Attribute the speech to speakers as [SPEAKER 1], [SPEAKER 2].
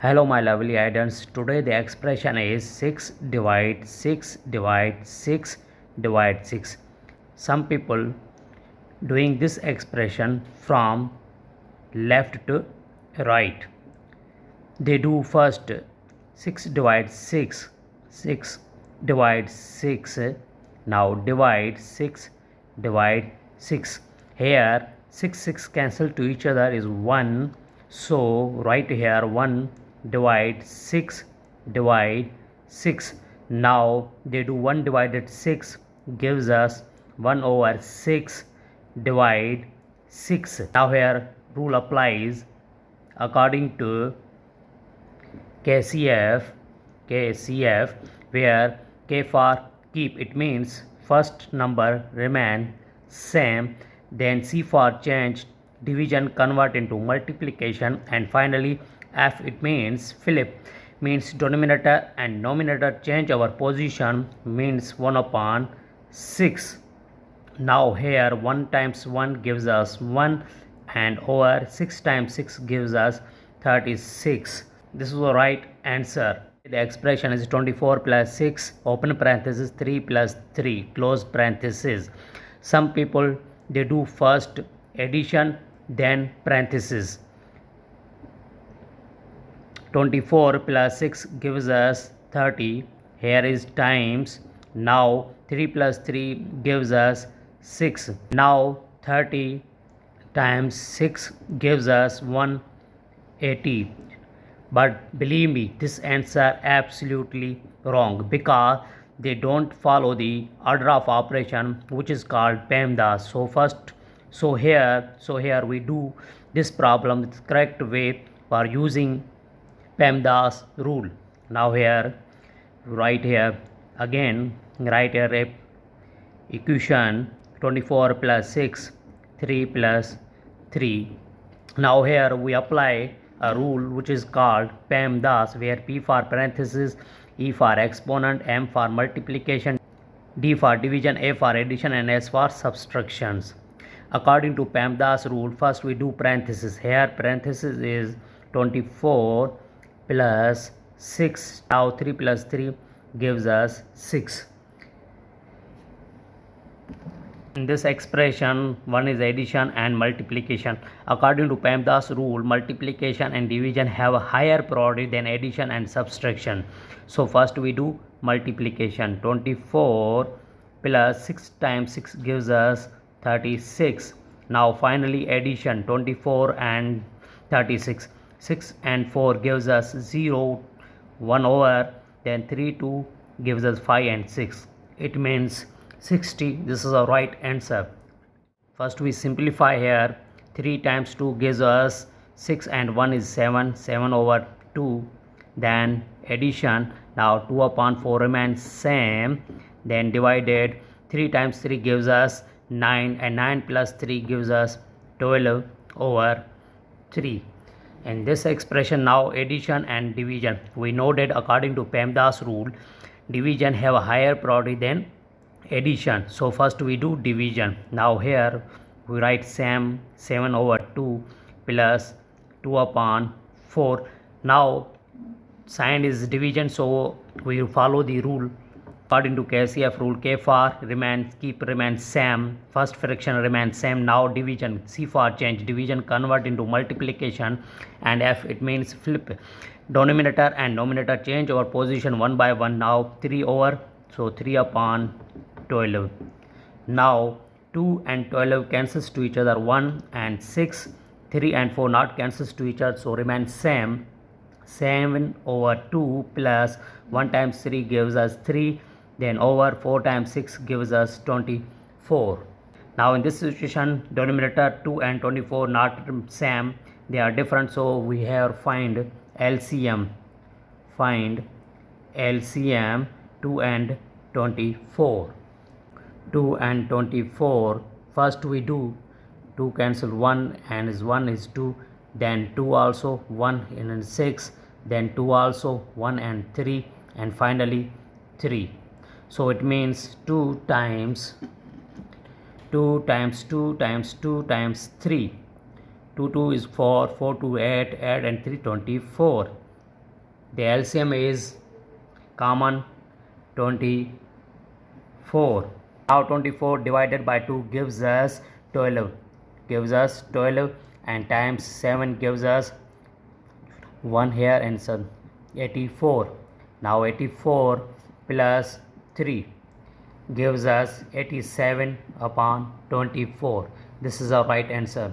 [SPEAKER 1] Hello my lovely idents. Today the expression is 6 divide 6 divide 6 divide 6. Some people doing this expression from left to right. They do first 6 divide 6, 6 divide 6, now divide 6 divide 6. Here 6 cancel to each other is 1, so right here 1 divide 6 divide 6. Now they do 1 divided 6 gives us 1 over 6 divide 6. Now here rule applies according to KCF, where K for keep, it means first number remain same, then C for change, division convert into multiplication, and finally F, it means flip, means denominator and numerator change our position, means 1 upon 6. Now here 1 times 1 gives us 1 and over 6 times 6 gives us 36. This is the right answer. The expression is 24 plus 6 open parenthesis 3 plus 3 close parenthesis. Some people they do first addition then parenthesis. 24 plus 6 gives us 30. Here is times. Now 3 plus 3 gives us 6. Now 30 times 6 gives us 180. But believe me, this answer absolutely wrong because they don't follow the order of operation which is called PEMDAS. So here we do this problem the correct way for using PEMDAS rule. Now here right here again write here equation 24 plus 6 3 plus 3. Now here we apply a rule which is called PEMDAS, where P for parenthesis, E for exponent, M for multiplication, D for division, A for addition, and S for subtractions. According to PEMDAS rule, first we do parenthesis. Here parenthesis is 24 plus 6. Now 3 plus 3 gives us 6. In this expression, one is addition and multiplication. According to PEMDAS rule, multiplication and division have a higher priority than addition and subtraction. So first we do multiplication. 24 plus 6 times 6 gives us 36. Now finally addition, 24 and 36. 6 and 4 gives us 0, 1 over, then 3, 2 gives us 5 and 6. It means 60. This is the right answer. First we simplify here. 3 times 2 gives us 6 and 1 is 7. 7 over 2. Then addition. Now 2 upon 4 remains same. Then divided. 3 times 3 gives us 9 and 9 plus 3 gives us 12 over 3. In this expression now addition and division. We know that according to PEMDAS rule, division have a higher priority than addition. So first we do division. Now here we write same 7 over 2 plus 2 upon 4. Now sign is division, so we follow the rule according to KCF rule. K for remains same, first fraction remains same. Now division, C for change, division convert into multiplication, and F, it means flip, denominator and numerator change our position one by one. Now 3 over, so 3 upon 12. Now 2 and 12 cancels to each other, 1 and 6. 3 and 4 not cancels to each other, so remains same. 7 over 2 plus 1 times 3 gives us 3. Then over 4 times 6 gives us 24. Now in this situation, denominator 2 and 24 not same, they are different, so we have find LCM. Find LCM 2 and 24. 2 and 24. First we do 2 cancel 1 and is 1 is 2. Then 2 also 1 and 6. Then 2 also 1 and 3. And finally 3. So it means 2 times 2 times 2 times 2 times 3. 2 2 is 4, 4 2 8, and 3 24. The LCM is common 24. Now 24 divided by 2 gives us 12. And times 7 gives us 1 here and so 84. Now 84 plus 3 gives us 87 upon 24. This is our right answer.